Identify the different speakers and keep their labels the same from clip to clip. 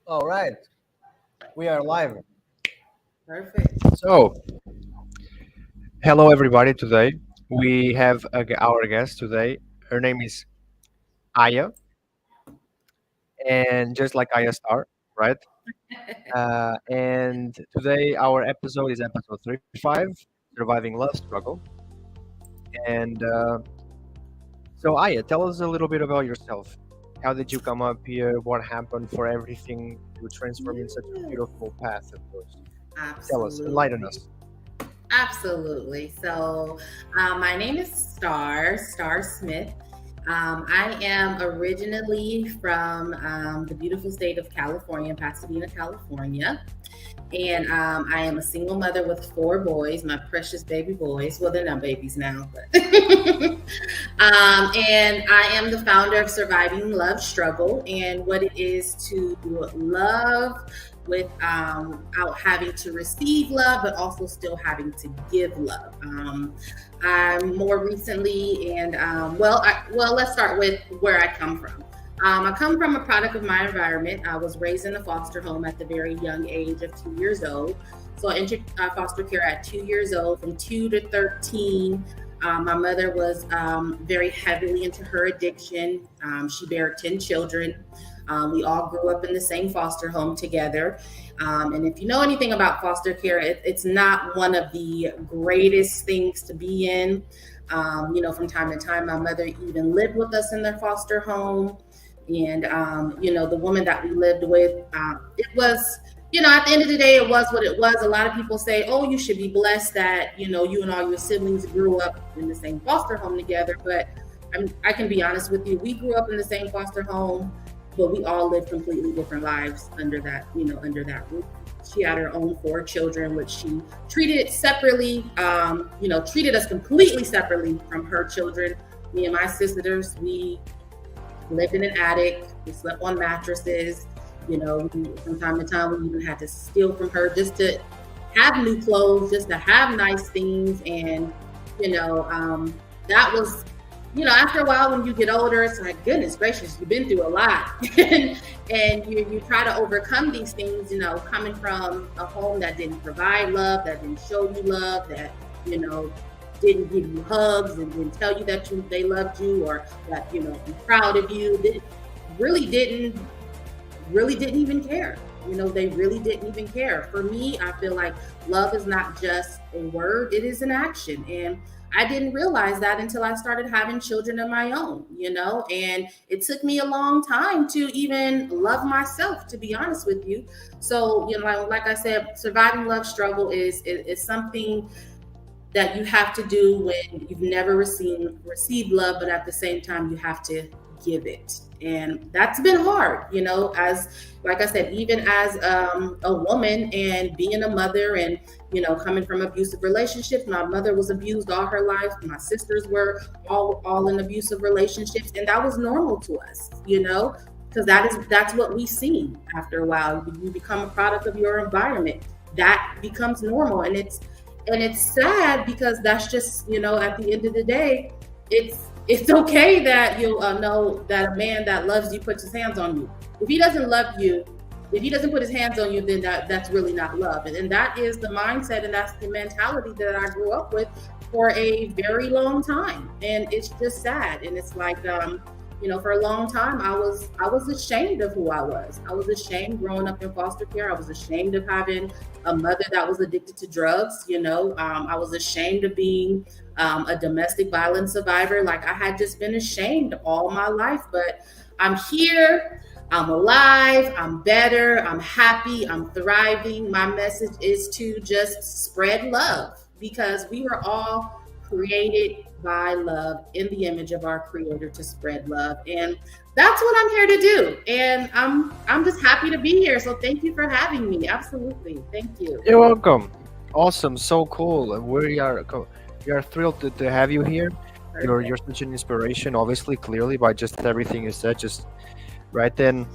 Speaker 1: All right, we are live.
Speaker 2: Perfect.
Speaker 3: So, hello everybody. Today we have our guest today. Her name is Aya, and just like Aya Star, right? And today our episode is episode 35, surviving love struggle. And so, Aya, tell us a little bit about yourself. How did you come up here? What happened for everything to transform in such a
Speaker 2: Yeah,
Speaker 3: beautiful path of yours? Tell us, enlighten
Speaker 2: absolutely.
Speaker 3: us.
Speaker 2: Absolutely. My name is Star Smith. I am originally from the beautiful state of California, Pasadena, California. And I am a single mother with four boys, my precious baby boys. Well, they're not babies now, but. And I am the founder of Surviving Love Struggle and what it is to love without having to receive love, but also still having to give love. I'm more recently, and let's start with where I come from. I come from a product of my environment. I was raised in a foster home at the very young age of 2 years old. So I entered foster care at 2 years old. From 2 to 13, my mother was very heavily into her addiction. She bared 10 children. We all grew up in the same foster home together. And if you know anything about foster care, it's not one of the greatest things to be in. From time to time, my mother even lived with us in their foster home. And, the woman that we lived with, it was, at the end of the day, it was what it was. A lot of people say, oh, you should be blessed that, you and all your siblings grew up in the same foster home together. But I can be honest with you, we grew up in the same foster home, but we all lived completely different lives under that roof. She had her own four children, which she treated separately, treated us completely separately from her children. Me and my sisters, we lived in an attic. We slept on mattresses. From time to time, we even had to steal from her just to have new clothes, just to have nice things. And, that was, after a while, when you get older, it's like, goodness gracious, you've been through a lot. and you try to overcome these things, coming from a home that didn't provide love, that didn't show you love, that, didn't give you hugs and didn't tell you that they loved you or that be proud of you. They really didn't even care. They really didn't even care. For me, I feel like love is not just a word; it is an action. And I didn't realize that until I started having children of my own. And it took me a long time to even love myself, to be honest with you. So, like I said, surviving love struggle is something that you have to do when you've never received love, but at the same time you have to give it. And that's been hard, as like I said, even as a woman and being a mother and coming from abusive relationships. My mother was abused all her life. My sisters were all in abusive relationships, and that was normal to us, because that's what we see. After a while, you become a product of your environment. That becomes normal, and it's sad because that's just, at the end of the day, it's okay that you know that a man that loves you puts his hands on you. If he doesn't love you, if he doesn't put his hands on you, then that's really not love. And that is the mindset and that's the mentality that I grew up with for a very long time. And it's just sad. And it's like, for a long time, I was ashamed of who I was. I was ashamed growing up in foster care. I was ashamed of having a mother that was addicted to drugs. I was ashamed of being a domestic violence survivor. Like I had just been ashamed all my life, but I'm here. I'm alive. I'm better. I'm happy. I'm thriving. My message is to just spread love because we were all created by love in the image of our creator to spread love. And that's what I'm here to do. And I'm just happy to be here. So thank you for having me. Absolutely. Thank you.
Speaker 3: You're welcome. Awesome, so cool. And we are thrilled to have you here. You're such an inspiration, obviously, clearly, by just everything you said. Just right then,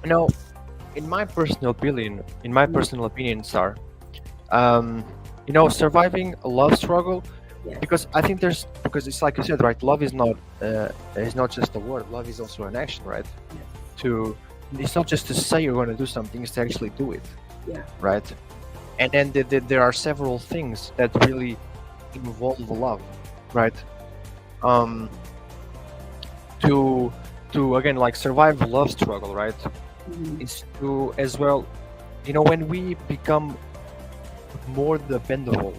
Speaker 3: you know, in my personal opinion, Sar, surviving a love struggle,
Speaker 2: Yes.
Speaker 3: because I think because it's like you said, right? Love is not just a word. Love is also an action, right?
Speaker 2: Yes.
Speaker 3: To it's not just to say you're going to do something, it's to actually do it.
Speaker 2: Yeah.
Speaker 3: Right. And then there are several things that really involve love, right? um to again, like, survive love struggle, right?
Speaker 2: Mhm.
Speaker 3: Is to as well, when we become more dependable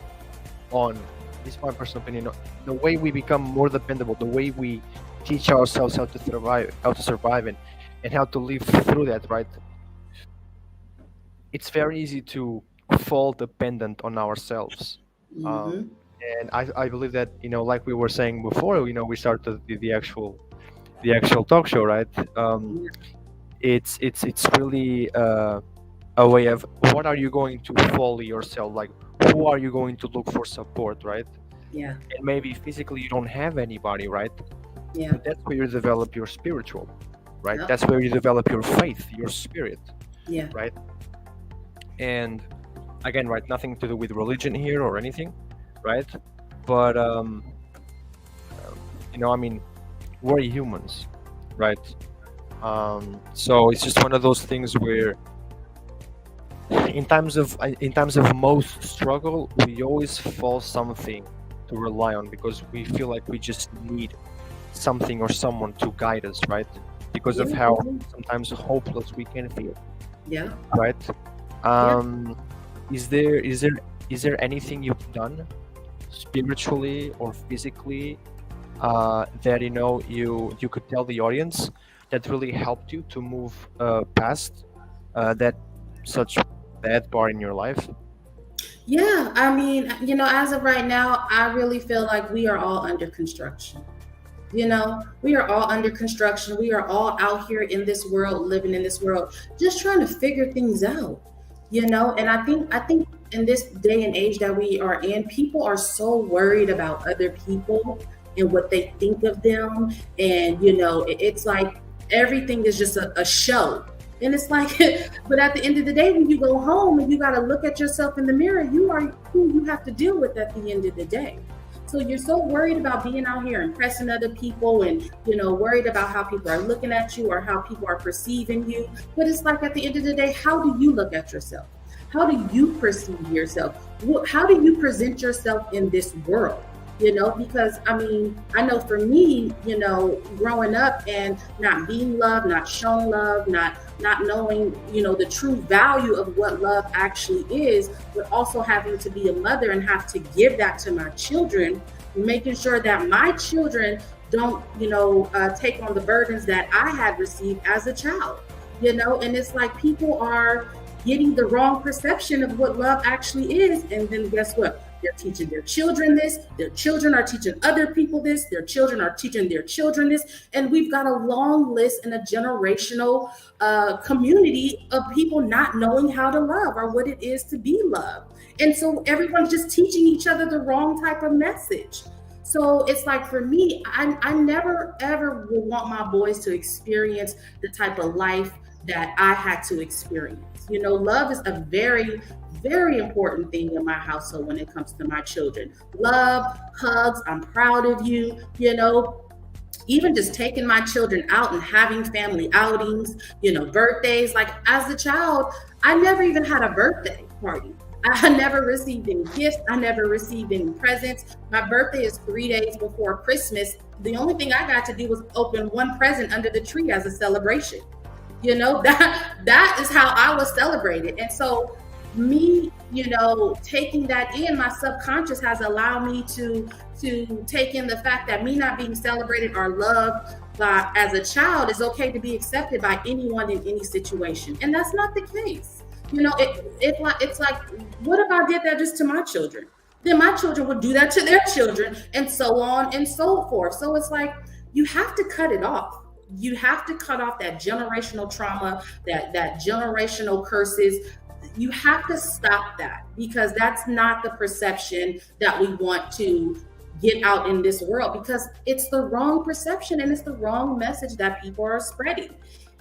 Speaker 3: on, this is my personal opinion, the way we become more dependable, the way we teach ourselves how to survive and how to live through that, right? It's very easy to fall dependent on ourselves. um,
Speaker 2: Mhm.
Speaker 3: and I believe that, like we were saying before, we started the actual talk show, right?
Speaker 2: Yeah.
Speaker 3: It's really a way of, what are you going to follow yourself, like, who are you going to look for support, right?
Speaker 2: Yeah.
Speaker 3: And maybe physically you don't have anybody, right?
Speaker 2: Yeah.
Speaker 3: But that's where you develop your spiritual, right?
Speaker 2: Yep.
Speaker 3: That's where you develop your faith, your spirit,
Speaker 2: Yeah.
Speaker 3: right? And again, right, nothing to do with religion here or anything, right? But I mean, we're humans, right? So it's just one of those things where, in times of most struggle, we always fall something to rely on, because we feel like we just need something or someone to guide us, right? Because of
Speaker 2: Yeah.
Speaker 3: how
Speaker 2: Mhm.
Speaker 3: sometimes hopeless we can feel,
Speaker 2: Yeah.
Speaker 3: right?
Speaker 2: Yeah.
Speaker 3: um is there anything you've done spiritually or physically, that you could tell the audience, that really helped you to move past that such bad part in your life?
Speaker 2: Yeah, I mean, as of right now, I really feel like we are all under construction. We are all under construction. We are all out here in this world, living in this world, just trying to figure things out. And I think in this day and age that we are in, people are so worried about other people and what they think of them. And it's like everything is just a show. And it's like, but at the end of the day, when you go home and you got to look at yourself in the mirror, you are who you have to deal with at the end of the day. So you're so worried about being out here impressing other people and, worried about how people are looking at you or how people are perceiving you. But it's like, at the end of the day, how do you look at yourself? How do you perceive yourself? How do you present yourself in this world? Because I know for me, growing up and not being loved, not showing love, not knowing, the true value of what love actually is, but also having to be a mother and have to give that to my children, making sure that my children don't, take on the burdens that I had received as a child, and it's like people are getting the wrong perception of what love actually is. And then guess what? They're teaching their children this. Their children are teaching other people this. Their children are teaching their children this. And we've got a long list and a generational community of people not knowing how to love or what it is to be loved. And so everyone's just teaching each other the wrong type of message. So it's like, for me, I never ever will want my boys to experience the type of life that I had to experience. Love is a very, very important thing in my household when it comes to my children. Love, hugs, I'm proud of you, even just taking my children out and having family outings, birthdays. Like, as a child, I never even had a birthday party. I never received any gifts. I never received any presents. My birthday is 3 days before Christmas. The only thing I got to do was open one present under the tree as a celebration. That is how I was celebrated. And so me, taking that in, my subconscious has allowed me to take in the fact that me not being celebrated or loved by as a child is okay to be accepted by anyone in any situation. And that's not the case. It's like, what if I did that just to my children? Then my children would do that to their children, and so on and so forth. So it's like, you have to cut it off. You have to cut off that generational trauma, that generational curses. You have to stop that, because that's not the perception that we want to get out in this world, because it's the wrong perception and it's the wrong message that people are spreading.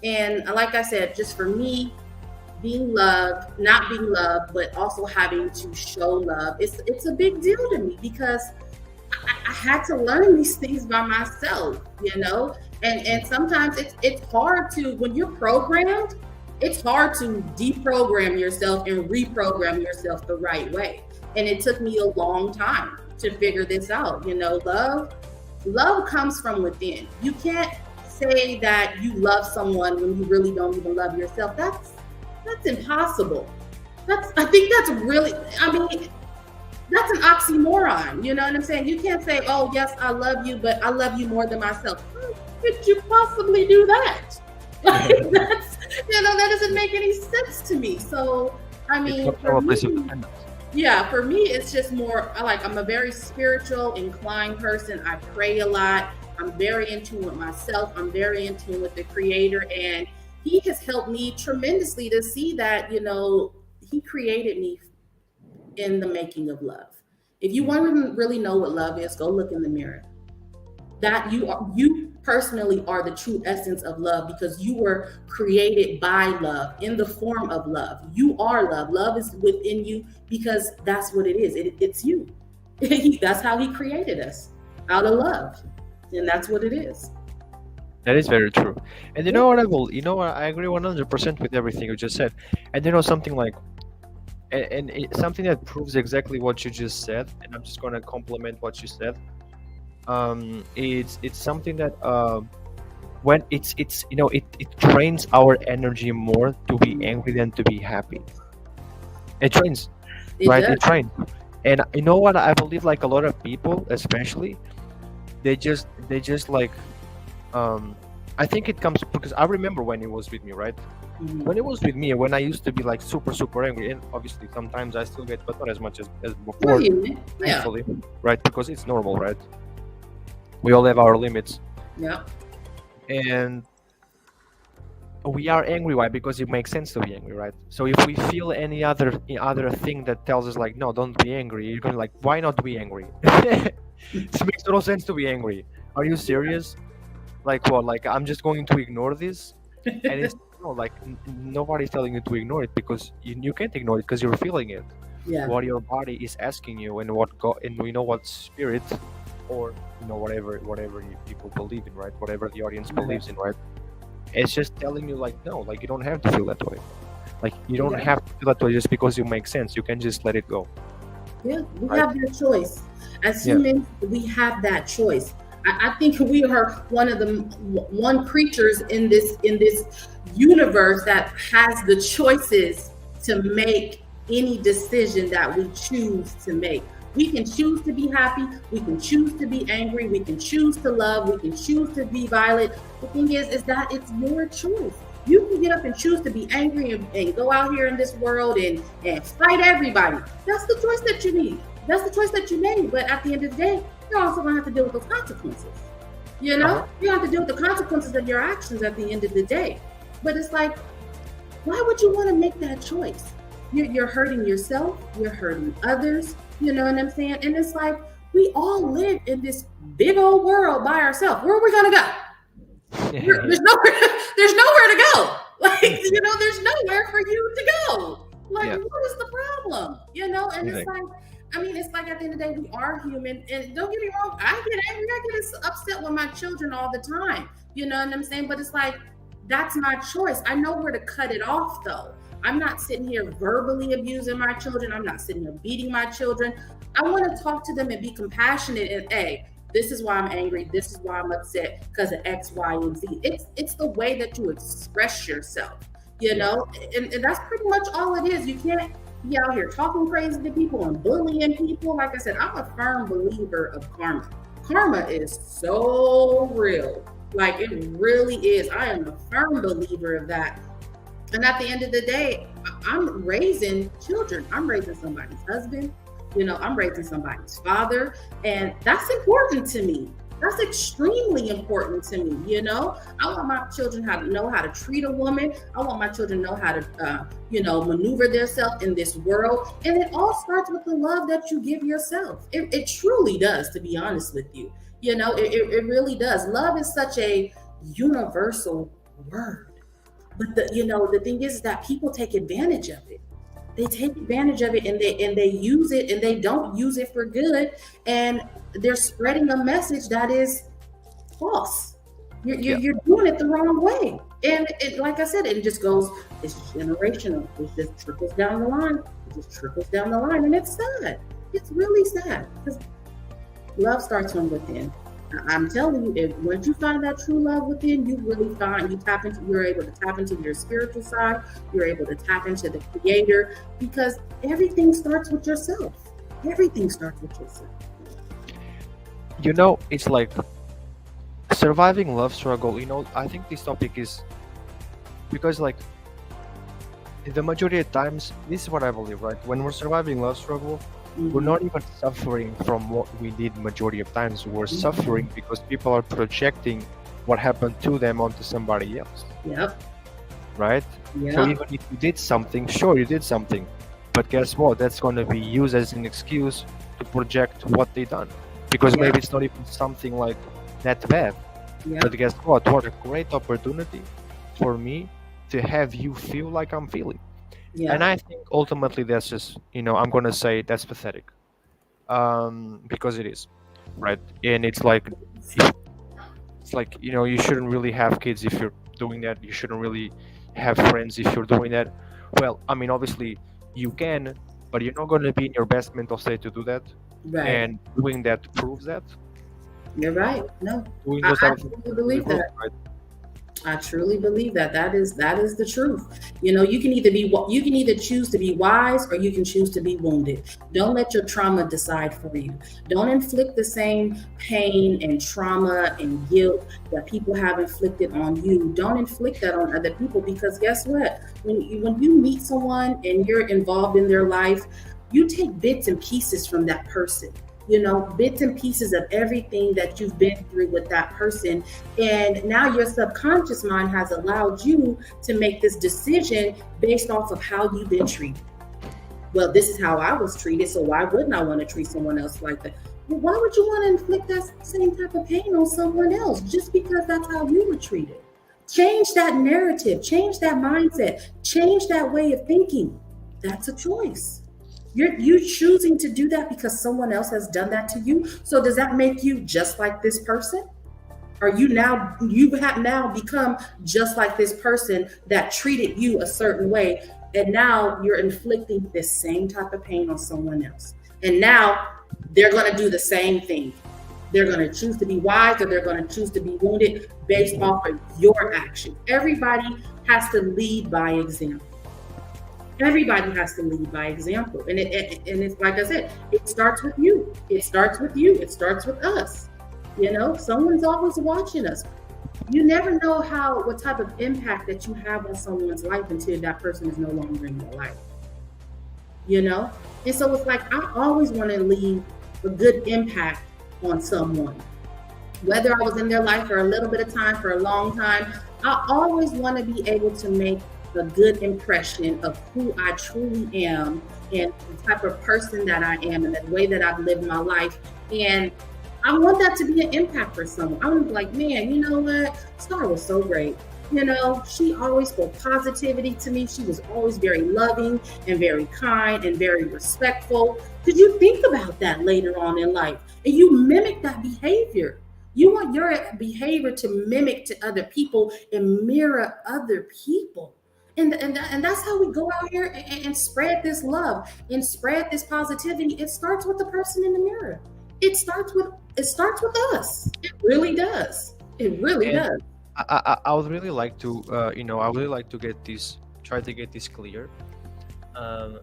Speaker 2: And like I said, just for me, being loved, not being loved, but also having to show love, it's a big deal to me, because I had to learn these things by myself, you know, and sometimes it's hard to, when you're programmed, it's hard to deprogram yourself and reprogram yourself the right way. And it took me a long time to figure this out. You know, love comes from within. You can't say that you love someone when you really don't even love yourself. That's impossible. I think that's really, I mean, that's an oxymoron. You know what I'm saying? You can't say, oh yes, I love you, but I love you more than myself. How could you possibly do that? Like, that's, you know, that doesn't make any sense to me. So I mean, for me, it's just more like, I'm a very spiritual inclined person. I pray a lot. I'm very in tune with myself. I'm very in tune with the Creator, and He has helped me tremendously to see that, you know, He created me in the making of love. If you want to really know what love is, go look in the mirror. That you personally are the true essence of love, because you were created by love, in the form of love. You are love. Love is within you, because that's what it is. It's you. That's how He created us, out of love, and that's what it is.
Speaker 3: That is very true. And you know what, I agree 100% with everything you just said. And you know, something like, and something that proves exactly what you just said, and I'm just going to compliment what you said. It's something that when it's you know, it trains our energy more to be angry than to be happy. It trains, right? It trains. And you know what, I believe, like, a lot of people, especially, they just like, I think it comes because I remember when it was with me, right? When it was with me, when I used to be like super angry, and obviously sometimes I still get, but not as much as before, thankfully, right? Because it's normal, right? We all have our limits.
Speaker 2: Yeah.
Speaker 3: And we are angry. Why? Because it makes sense to be angry, right? So if we feel any other thing that tells us like, no, don't be angry, you're gonna like, why not be angry? It makes total sense to be angry. Are you serious? Like what? Like, I'm just going to ignore this? And it's no, like, nobody's telling you to ignore it, because you can't ignore it because you're feeling it.
Speaker 2: Yeah.
Speaker 3: What your body is asking you, and what God, and we know what spirit, or you know, whatever you people believe in, right? Whatever the audience believes in, right? It's just telling you like, no, like, you don't have to feel that way. Like, you don't have to feel that way just because you make sense. You can just let it go.
Speaker 2: Yeah, we have that choice. As humans, we have that choice. I think we are one creatures in this universe that has the choices to make any decision that we choose to make. We can choose to be happy. We can choose to be angry. We can choose to love. We can choose to be violent. The thing is that it's your choice. You can get up and choose to be angry and go out here in this world and fight everybody. That's the choice that you need. That's the choice that you made. But at the end of the day, you're also going to have to deal with those consequences. You know, you have to deal with the consequences of your actions at the end of the day. But it's like, why would you want to make that choice? You're hurting yourself. You're hurting others. You know what I'm saying? And it's like, we all live in this big old world by ourselves. Where are we going to go? There's nowhere to go. Like, you know, there's nowhere for you to go. Like, what is the problem? You know, and it's like, I mean, it's like, at the end of the day, we are human. And don't get me wrong, I get angry. I get upset with my children all the time. You know what I'm saying? But it's like, that's my choice. I know where to cut it off, though. I'm not sitting here verbally abusing my children. I'm not sitting here beating my children. I want to talk to them and be compassionate and, hey, this is why I'm angry. This is why I'm upset, because of X, Y, and Z. It's the way that you express yourself, you know? And that's pretty much all it is. You can't be out here talking crazy to people and bullying people. Like I said, I'm a firm believer of karma. Karma is so real. Like, it really is. I am a firm believer of that. And at the end of the day, I'm raising children. I'm raising somebody's husband. You know, I'm raising somebody's father. And that's important to me. That's extremely important to me. You know, I want my children to know how to treat a woman. I want my children to know how to, maneuver themselves in this world. And it all starts with the love that you give yourself. It truly does, to be honest with you. You know, it really does. Love is such a universal word. But the thing is that people take advantage of it. they take advantage of it, and they use it, and they don't use it for good, and they're spreading a message that is false. You're doing it the wrong way, and it, like I said, it just goes. It's generational. It just trickles down the line. It just trickles down the line, and it's sad. It's really sad because love starts from within. I'm telling you, if once you find that true love within, you really find you're able to tap into your spiritual side. You're able to tap into the Creator, because everything starts with yourself. Everything starts with yourself.
Speaker 3: You know, it's like surviving love struggle. You know, I think this topic is because, like, the majority of times, this is what I believe, right? When we're surviving love struggle, we're not even suffering from what we did majority of times. We're suffering because people are projecting what happened to them onto somebody else.
Speaker 2: Yep.
Speaker 3: Right?
Speaker 2: Yep.
Speaker 3: So even if you did something, sure, you did something. But guess what? That's going to be used as an excuse to project what they done. Because maybe it's not even something like that bad.
Speaker 2: Yep.
Speaker 3: But guess what? What a great opportunity for me to have you feel like I'm feeling.
Speaker 2: Yeah.
Speaker 3: And I think ultimately that's just, you know, I'm going to say that's pathetic. Because it is, right? And it's like, you know, you shouldn't really have kids if you're doing that. You shouldn't really have friends if you're doing that. Well, I mean, obviously you can, but you're not going to be in your best mental state to do that.
Speaker 2: Right.
Speaker 3: And doing that proves that.
Speaker 2: You're right. No,
Speaker 3: Doing
Speaker 2: I
Speaker 3: those type of
Speaker 2: truly
Speaker 3: things
Speaker 2: believe
Speaker 3: proves,
Speaker 2: that.
Speaker 3: right?
Speaker 2: I truly believe that. That is the truth. You know, you can either choose to be wise, or you can choose to be wounded. Don't let your trauma decide for you. Don't inflict the same pain and trauma and guilt that people have inflicted on you. Don't inflict that on other people, because guess what? When you meet someone and you're involved in their life, you take bits and pieces from that person. You know, bits and pieces of everything that you've been through with that person. And now your subconscious mind has allowed you to make this decision based off of how you've been treated. Well, this is how I was treated, so why wouldn't I want to treat someone else like that? Well, why would you want to inflict that same type of pain on someone else just because that's how you were treated? Change that narrative, change that mindset, change that way of thinking. That's a choice. You're choosing to do that because someone else has done that to you. So does that make you just like this person? Or you have now become just like this person that treated you a certain way, and now you're inflicting this same type of pain on someone else. And now they're going to do the same thing. They're going to choose to be wise, or they're going to choose to be wounded based off of your action. Everybody has to lead by example. Everybody has to lead by example. And it's like I said, it starts with you. It starts with you. It starts with us. You know, someone's always watching us. You never know what type of impact that you have on someone's life until that person is no longer in your life. You know? And so it's like, I always want to leave a good impact on someone. Whether I was in their life for a little bit of time, for a long time, I always want to be able to make a good impression of who I truly am and the type of person that I am and the way that I've lived my life. And I want that to be an impact for someone. I want to be like, man, you know what? Star was so great. You know, she always spoke positivity to me. She was always very loving and very kind and very respectful. Could you think about that later on in life? And you mimic that behavior. You want your behavior to mimic to other people and mirror other people. And that's how we go out here and spread this love and spread this positivity. It starts with the person in the mirror. It starts with us. It really does. It really does.
Speaker 3: I would really like to, I would really like to try to get this clear,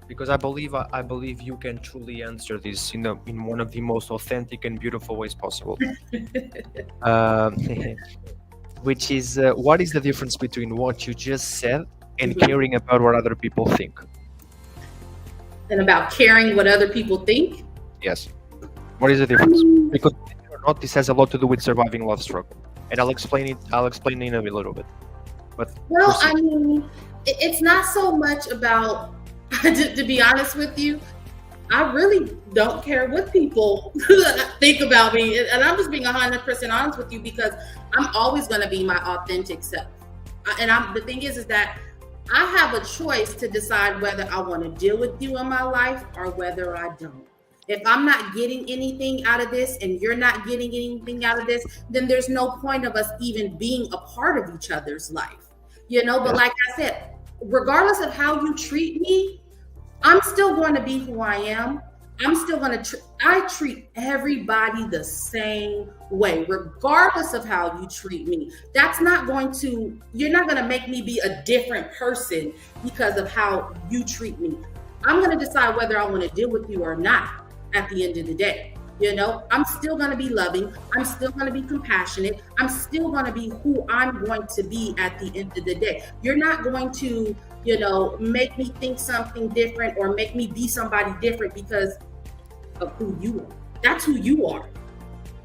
Speaker 3: because I believe you can truly answer this, in one of the most authentic and beautiful ways possible. Which is, what is the difference between what you just said and caring about what other people think?
Speaker 2: And about caring what other people think?
Speaker 3: Yes. What is the difference? Because believe it or not, this has a lot to do with surviving love struggle. And I'll explain it in a little bit. But
Speaker 2: well, I mean, it's not so much about, to be honest with you, I really don't care what people think about me. And I'm just being 100% honest with you, because I'm always going to be my authentic self. And the thing is that I have a choice to decide whether I want to deal with you in my life or whether I don't. If I'm not getting anything out of this and you're not getting anything out of this, then there's no point of us even being a part of each other's life. But like I said, regardless of how you treat me, I'm still going to be who I am. I'm still going to I treat everybody the same way, regardless of how you treat me. You're not going to make me be a different person because of how you treat me. I'm going to decide whether I want to deal with you or not at the end of the day. I'm still going to be loving. I'm still going to be compassionate. I'm still going to be who I'm going to be at the end of the day. You're not going to, make me think something different or make me be somebody different because of who you are. That's who you are,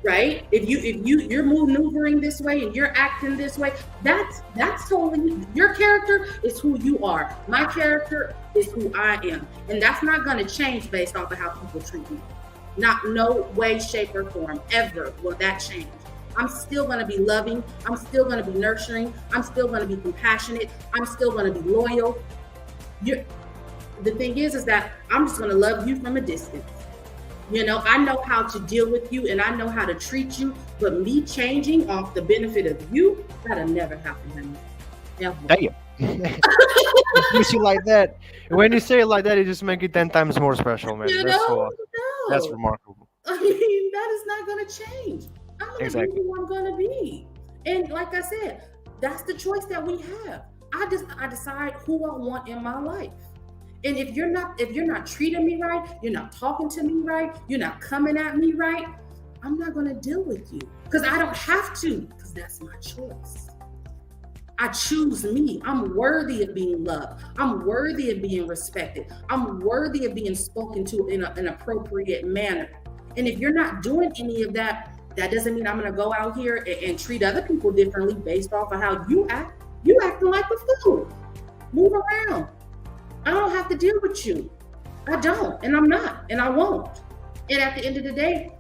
Speaker 2: right? If you're maneuvering this way and you're acting this way, that's totally your character is who you are. My character is who I am, and that's not going to change based off of how people treat me. Not no way, shape, or form ever will that change. I'm still going to be loving. I'm still going to be nurturing. I'm still going to be compassionate. I'm still going to be loyal. The thing is that I'm just going to love you from a distance. I know how to deal with you and I know how to treat you, but me changing off the benefit of you, that'll never happen to me. Never.
Speaker 3: Damn. You see like that. When you say it like that, it just makes it 10 times more special, man. That's remarkable.
Speaker 2: I mean, that is not going to change. I'm going to be who I'm going to be. And like I said, that's the choice that we have. I decide who I want in my life. And if you're not treating me right, you're not talking to me right, you're not coming at me right, I'm not going to deal with you because I don't have to, because that's my choice. I choose me. I'm worthy of being loved. I'm worthy of being respected. I'm worthy of being spoken to in an appropriate manner. And if you're not doing any of that, that doesn't mean I'm going to go out here and treat other people differently based off of how you act. You acting like a fool. Move around. I don't have to deal with you. I don't, and I'm not, and I won't. And at the end of the day,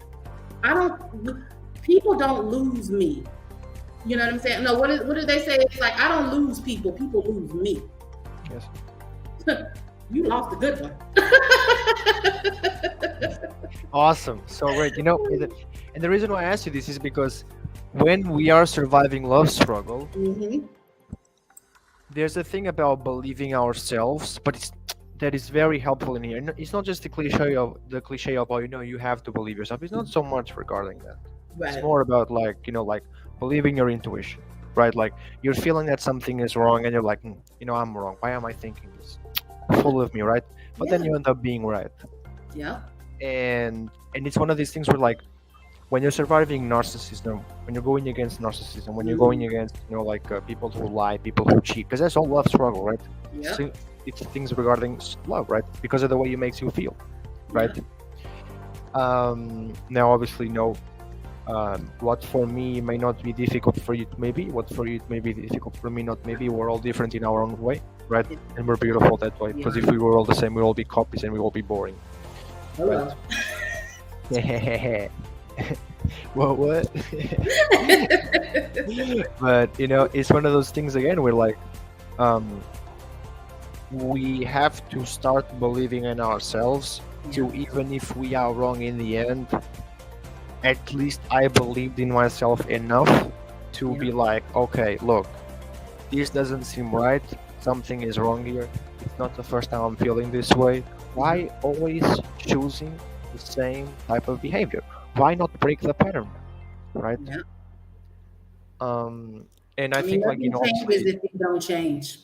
Speaker 2: people don't lose me. You know what I'm saying? No, what do they say? It's like, I don't lose people. People lose me.
Speaker 3: Yes.
Speaker 2: You lost a good one.
Speaker 3: Awesome. So great. And the reason why I asked you this is because when we are surviving love struggle, there's a thing about believing ourselves, but that is very helpful in here. It's not just the cliche of you have to believe yourself. It's not so much regarding that. Right. It's more about like believing your intuition, right? Like you're feeling that something is wrong and you're like, I'm wrong. Why am I thinking this? Full of me, right? But then you end up being right.
Speaker 2: Yeah.
Speaker 3: And it's one of these things where like when you're surviving narcissism, when you're going against narcissism, when you're going against people who lie, people who cheat, because that's all love struggle, right?
Speaker 2: Yeah.
Speaker 3: So it's things regarding love, right? Because of the way it makes you feel, right? Yeah. Now obviously what for me may not be difficult for you, maybe what for you may be difficult for me, not maybe. We're all different in our own way, right? And we're beautiful that way, because if we were all the same, we'd all be copies and we'd all be boring.
Speaker 2: Hello.
Speaker 3: Right? Well, what? But it's one of those things again where like we have to start believing in ourselves to, even if we are wrong in the end, at least I believed in myself enough to be like, okay, look, this doesn't seem right, something is wrong here, it's not the first time I'm feeling this way. Why always choosing the same type of behavior? Why not break the pattern, right?
Speaker 2: Yeah.
Speaker 3: And I think
Speaker 2: nothing changes if you don't change.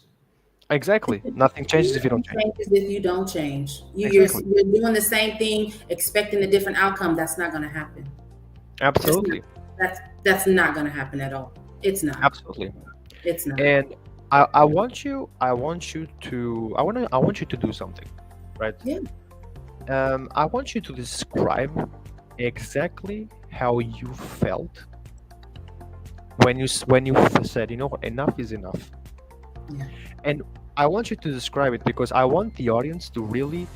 Speaker 3: Exactly. Nothing changes if you don't change.
Speaker 2: Nothing changes if you don't change. You're doing the same thing, expecting a different outcome. That's not going to happen.
Speaker 3: Absolutely.
Speaker 2: That's not going to happen at all. It's not.
Speaker 3: Absolutely.
Speaker 2: It's not.
Speaker 3: And I want you to do something, right?
Speaker 2: Yeah.
Speaker 3: I want you to describe exactly how you felt when you said, enough is enough.
Speaker 2: Yeah.
Speaker 3: And I want you to describe it because I want the audience to really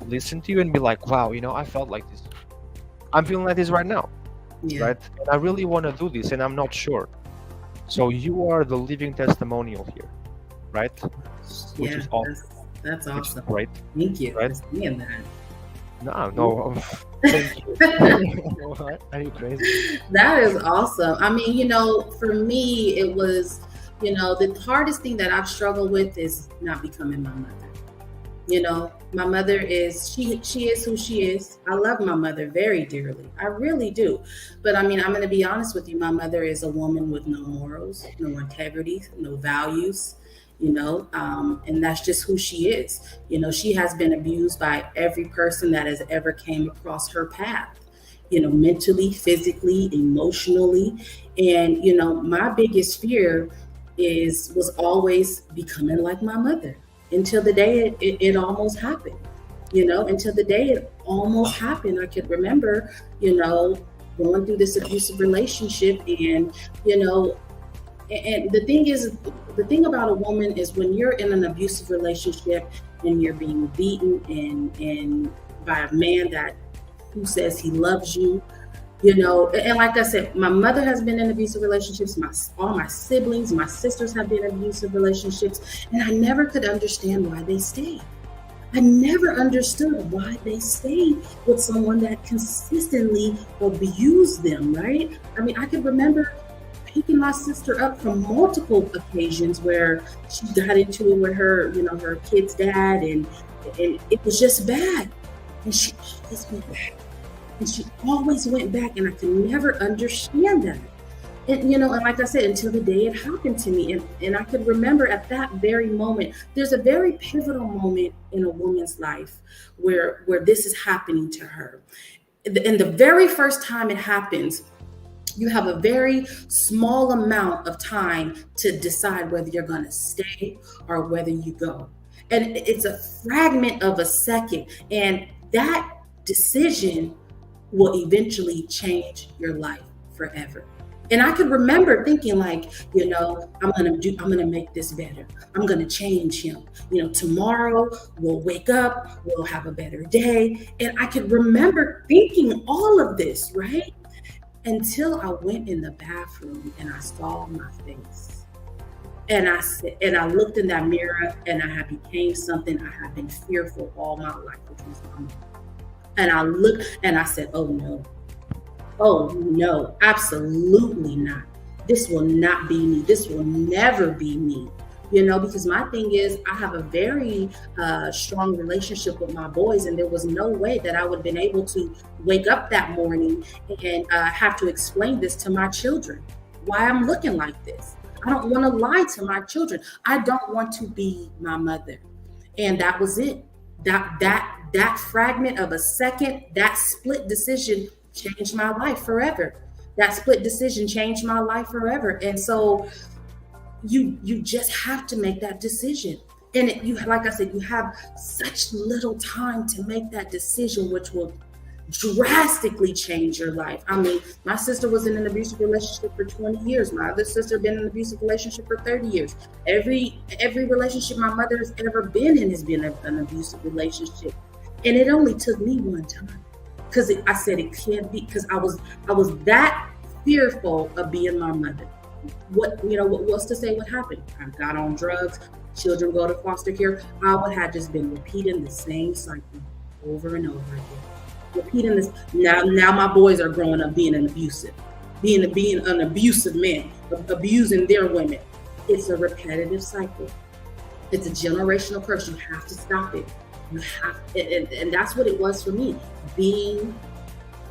Speaker 3: listen to you and be like, wow, I felt like this. I'm feeling like this right now.
Speaker 2: Yeah.
Speaker 3: Right? And I really want to do this and I'm not sure. So you are the living testimonial here. right? Which
Speaker 2: Yeah,
Speaker 3: is awesome.
Speaker 2: that's
Speaker 3: Which is
Speaker 2: awesome.
Speaker 3: great,
Speaker 2: Thank you
Speaker 3: right?
Speaker 2: for saying that.
Speaker 3: No, thank you. What? Are you crazy?
Speaker 2: That is awesome. I mean, for me, it was, the hardest thing that I've struggled with is not becoming my mother. My mother she is who she is. I love my mother very dearly. I really do. But I mean, I'm going to be honest with you. My mother is a woman with no morals, no integrity, no values, and that's just who she is. She has been abused by every person that has ever came across her path, mentally, physically, emotionally. And, my biggest fear was always becoming like my mother until the day it almost happened. Until the day it almost happened. I could remember, going through this abusive relationship, and the thing about a woman is when you're in an abusive relationship and you're being beaten and by a man who says he loves you, and like I said, my mother has been in abusive relationships. All my siblings, my sisters have been in abusive relationships, and I never could understand why they stayed. I never understood why they stayed with someone that consistently abused them, right? I mean, I could remember picking my sister up from multiple occasions where she got into it with her kid's dad, and it was just bad. And she always went back. And she always went back, and I could never understand that. And and like I said, until the day it happened to me, and I could remember at that very moment, there's a very pivotal moment in a woman's life where this is happening to her. And the very first time it happens, you have a very small amount of time to decide whether you're going to stay or whether you go. And it's a fragment of a second, and that decision will eventually change your life forever. And I could remember thinking like, I'm gonna make this better. I'm gonna change him. Tomorrow we'll wake up, we'll have a better day. And I could remember thinking all of this, right? Until I went in the bathroom and I saw my face. And I looked in that mirror, and I had became something I had been fearful all my life, which was my mom. And I looked and I said, oh no, absolutely not. This will not be me. This will never be me. Because my thing is, I have a very strong relationship with my boys, and there was no way that I would have been able to wake up that morning and have to explain this to my children, why I'm looking like this. I don't want to lie to my children. I don't want to be my mother. And that was it. That fragment of a second, that split decision changed my life forever. That split decision changed my life forever. And so you just have to make that decision. And like I said, you have such little time to make that decision, which will drastically change your life. I mean, my sister was in an abusive relationship for 20 years. My other sister been in an abusive relationship for 30 years. Every relationship my mother has ever been in has been an abusive relationship. And it only took me one time. Because I said it can't be, because I was that fearful of being my mother. What's to say what happened? I got on drugs, children go to foster care. I would have just been repeating the same cycle over and over again. Repeating this. Now my boys are growing up being an abusive man, abusing their women. It's a repetitive cycle. It's a generational curse. You have to stop it. You have, and that's what it was for me. Being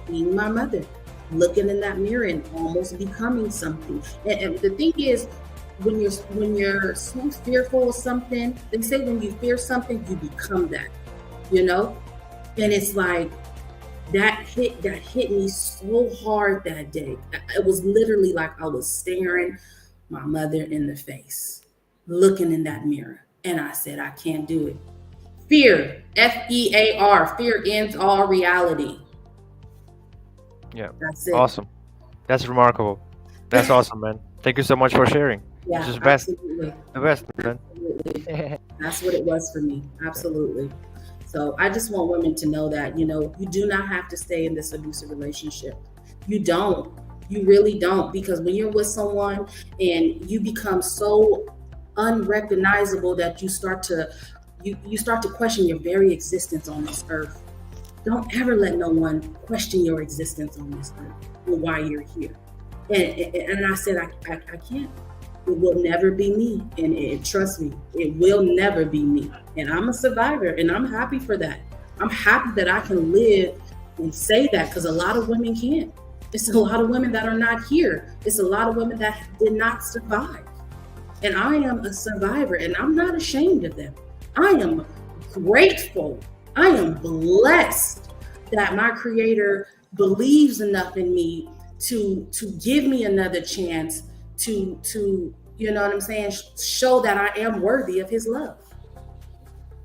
Speaker 2: my mother, looking in that mirror and almost becoming something. And the thing is, when you're so fearful of something, they say when you fear something, you become that. And it's like that hit me so hard that day. It was literally like I was staring my mother in the face, looking in that mirror, and I said, I can't do it. Fear, F-E-A-R, fear ends all reality.
Speaker 3: Yeah,
Speaker 2: that's it.
Speaker 3: Awesome. That's remarkable. That's awesome, man. Thank you so much for sharing.
Speaker 2: Yeah,
Speaker 3: this is best.
Speaker 2: Absolutely.
Speaker 3: The best, man.
Speaker 2: Absolutely. That's what it was for me. Absolutely. So I just want women to know that, you do not have to stay in this abusive relationship. You don't. You really don't. Because when you're with someone and you become so unrecognizable that you start to question your very existence on this earth. Don't ever let no one question your existence on this earth or why you're here. And I said, I can't. It will never be me. And trust me, it will never be me. And I'm a survivor, and I'm happy for that. I'm happy that I can live and say that, because a lot of women can't. It's a lot of women that are not here. It's a lot of women that did not survive. And I am a survivor, and I'm not ashamed of them. I am grateful. I am blessed that my Creator believes enough in me to give me another chance to you know what I'm saying, show that I am worthy of His love.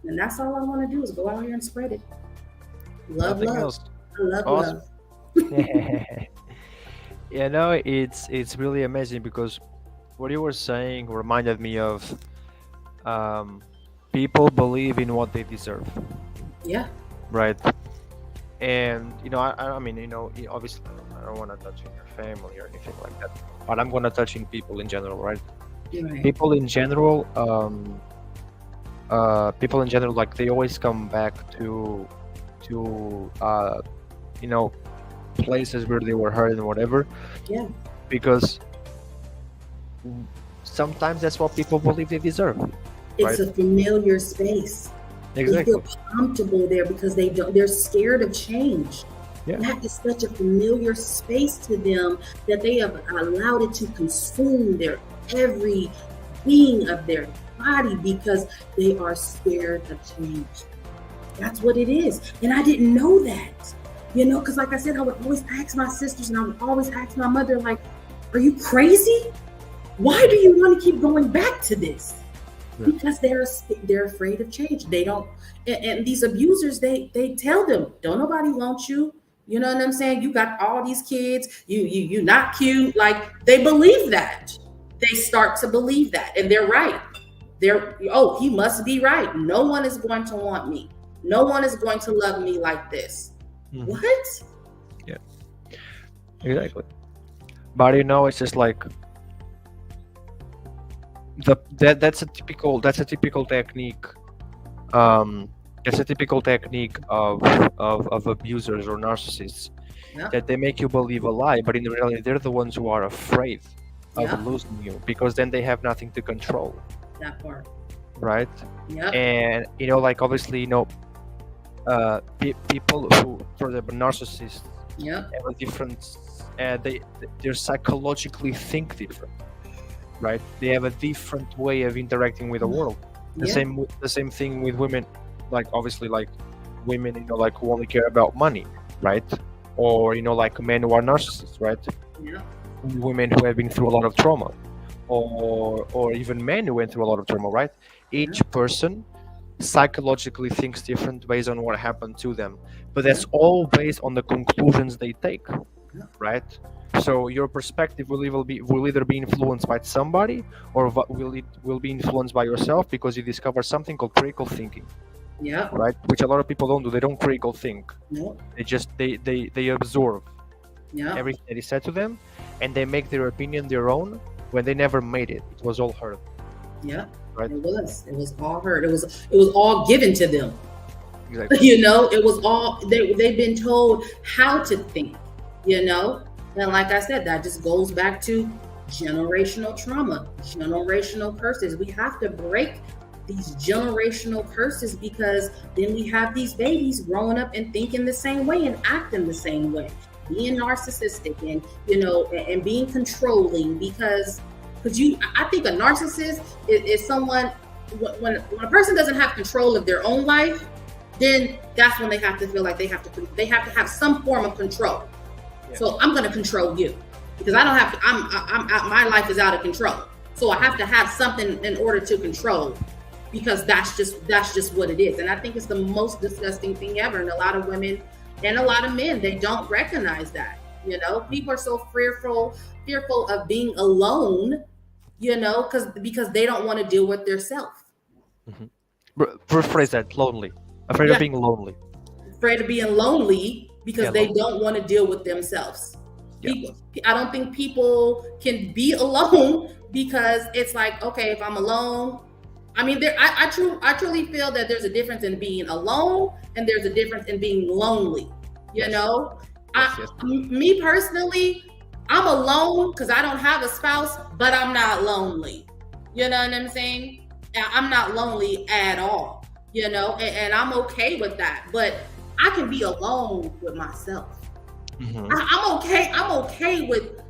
Speaker 2: And that's all I want to do, is go out here and spread it. Love.
Speaker 3: Else.
Speaker 2: I love
Speaker 3: Awesome.
Speaker 2: love.
Speaker 3: You know, it's really amazing, because what you were saying reminded me of people believe in what they deserve.
Speaker 2: Yeah.
Speaker 3: Right. And you know, I mean, you know, obviously I don't want to touch on your family or anything like that, but I'm gonna touch in people in general, right?
Speaker 2: Right.
Speaker 3: People in general, like, they always come back to you know, places where they were hurt and whatever.
Speaker 2: Yeah.
Speaker 3: Because sometimes that's what people believe they deserve.
Speaker 2: It's
Speaker 3: Right.
Speaker 2: a familiar space.
Speaker 3: Exactly.
Speaker 2: They feel comfortable there because they're scared of change.
Speaker 3: Yeah.
Speaker 2: That is such a familiar space to them that they have allowed it to consume their every being of their body, because they are scared of change. That's what it is. And I didn't know that, you know, because like I said, I would always ask my sisters, and I would always ask my mother, like, are you crazy? Why do you want to keep going back to this?
Speaker 3: Yeah.
Speaker 2: Because they're afraid of change. They don't, and these abusers, they tell them, don't nobody want you. You know what I'm saying? You got all these kids. You not cute. Like, they believe that. They start to believe that, and they're right. He must be right. No one is going to want me. No one is going to love me like this.
Speaker 3: Mhm.
Speaker 2: What?
Speaker 3: Yeah. Exactly. But you know, it's just like that's a typical technique. It's a typical technique of abusers or narcissists.
Speaker 2: Yeah.
Speaker 3: That they make you believe a lie, but in reality they're the ones who are afraid of
Speaker 2: Yeah.
Speaker 3: losing you, because then they have nothing to control,
Speaker 2: That part.
Speaker 3: right?
Speaker 2: Yeah.
Speaker 3: And you know, like, obviously, you know, people who, for the narcissists,
Speaker 2: Yeah.
Speaker 3: have a different, they're psychologically think different, right? They have a different way of interacting with the world. The
Speaker 2: Yeah.
Speaker 3: same thing with women, like, obviously, like, women, you know, like, who only care about money, right? Or, you know, like, men who are narcissists, right?
Speaker 2: Yeah.
Speaker 3: Women who have been through a lot of trauma, or even men who went through a lot of trauma, right? Each person psychologically thinks different based on what happened to them, but that's all based on the conclusions they take, right? So your perspective will either be influenced by somebody, or will be influenced by yourself, because you discover something called critical thinking,
Speaker 2: Yeah.
Speaker 3: right? Which a lot of people don't do. They don't critical think.
Speaker 2: No.
Speaker 3: They just they absorb
Speaker 2: Yeah.
Speaker 3: everything that is said to them, and they make their opinion their own when they never made it. It was all heard.
Speaker 2: Yeah.
Speaker 3: Right.
Speaker 2: It was all heard. It was all given to them.
Speaker 3: Exactly.
Speaker 2: You know, it was all they've been told how to think, you know. And like I said, that just goes back to generational trauma, generational curses. We have to break these generational curses, because then we have these babies growing up and thinking the same way and acting the same way, being narcissistic, and you know, and being controlling, because I think a narcissist is someone, when a person doesn't have control of their own life, then that's when they have to feel like they have to have some form of control.
Speaker 3: Yeah.
Speaker 2: So I'm going to control you, because I don't have to. My life is out of control, so I have to have something in order to control, because that's just what it is. And I think it's the most disgusting thing ever. And a lot of women and a lot of men, they don't recognize that. You know, people are so fearful of being alone, you know, because they don't want to deal with their self.
Speaker 3: Rephrase that. Lonely. Afraid of being lonely.
Speaker 2: Afraid of being lonely because they don't want to deal with themselves.
Speaker 3: Yeah.
Speaker 2: I don't think people can be alone because it's like, okay, if I'm alone, I mean, I truly feel that there's a difference in being alone and there's a difference in being lonely. You
Speaker 3: Yes.
Speaker 2: know,
Speaker 3: Yes.
Speaker 2: me personally, I'm alone because I don't have a spouse, but I'm not lonely. You know what I'm saying? I'm not lonely at all. You know, and I'm okay with that. But I can be alone with myself.
Speaker 3: Hmm.
Speaker 2: I'm okay. I'm okay with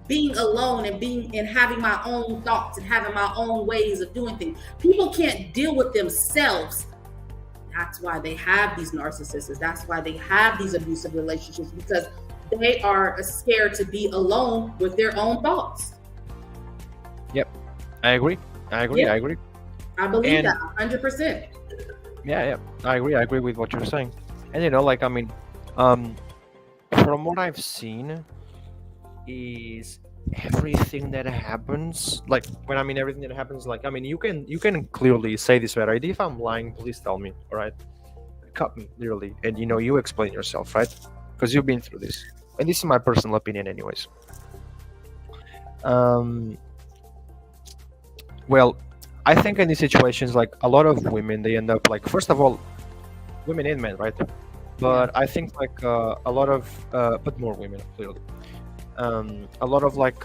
Speaker 2: being alone and having my own thoughts and having my own ways of doing things. People can't deal with themselves. That's why they have these narcissists. That's why they have these abusive relationships, because they are scared to be alone with their own thoughts.
Speaker 3: Yep, I agree.
Speaker 2: Yeah.
Speaker 3: I agree.
Speaker 2: I believe
Speaker 3: And
Speaker 2: that 100%.
Speaker 3: yeah, I agree with what you're saying. And like, I mean, from what I've seen, is everything that happens, like when I mean everything that happens, like, I mean, you can clearly say this right. If I'm lying, please tell me. All right, cut me literally, and you explain yourself, right? Because you've been through this, and this is my personal opinion, anyways. Um, well, I think in these situations, like a lot of women, they end up like, first of all, women and men, right? But I think like a lot of, but more women clearly. A lot of like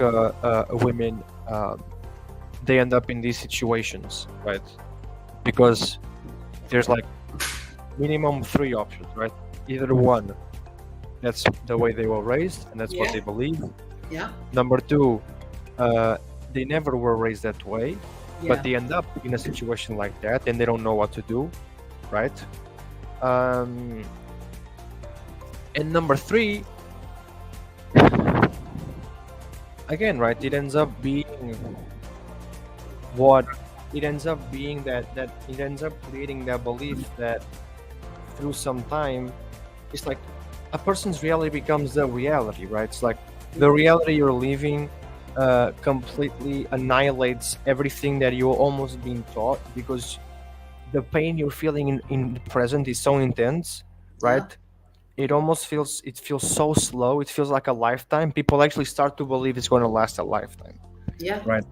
Speaker 3: women, they end up in these situations, right? Because there's like minimum three options, right? Either one, that's the way they were raised and that's what
Speaker 2: Yeah.
Speaker 3: they believe.
Speaker 2: Yeah.
Speaker 3: Number two, they never were raised that way,
Speaker 2: Yeah.
Speaker 3: but they end up in a situation like that and they don't know what to do, right? And number three, again, right, it ends up being what it ends up being, that it ends up creating that belief that through some time, it's like a person's reality becomes the reality, right? It's like the reality you're living completely annihilates everything that you're almost being taught, because the pain you're feeling in the present is so intense, right? It almost feels so slow. It feels like a lifetime. People actually start to believe it's going to last a lifetime,
Speaker 2: Yeah.
Speaker 3: right?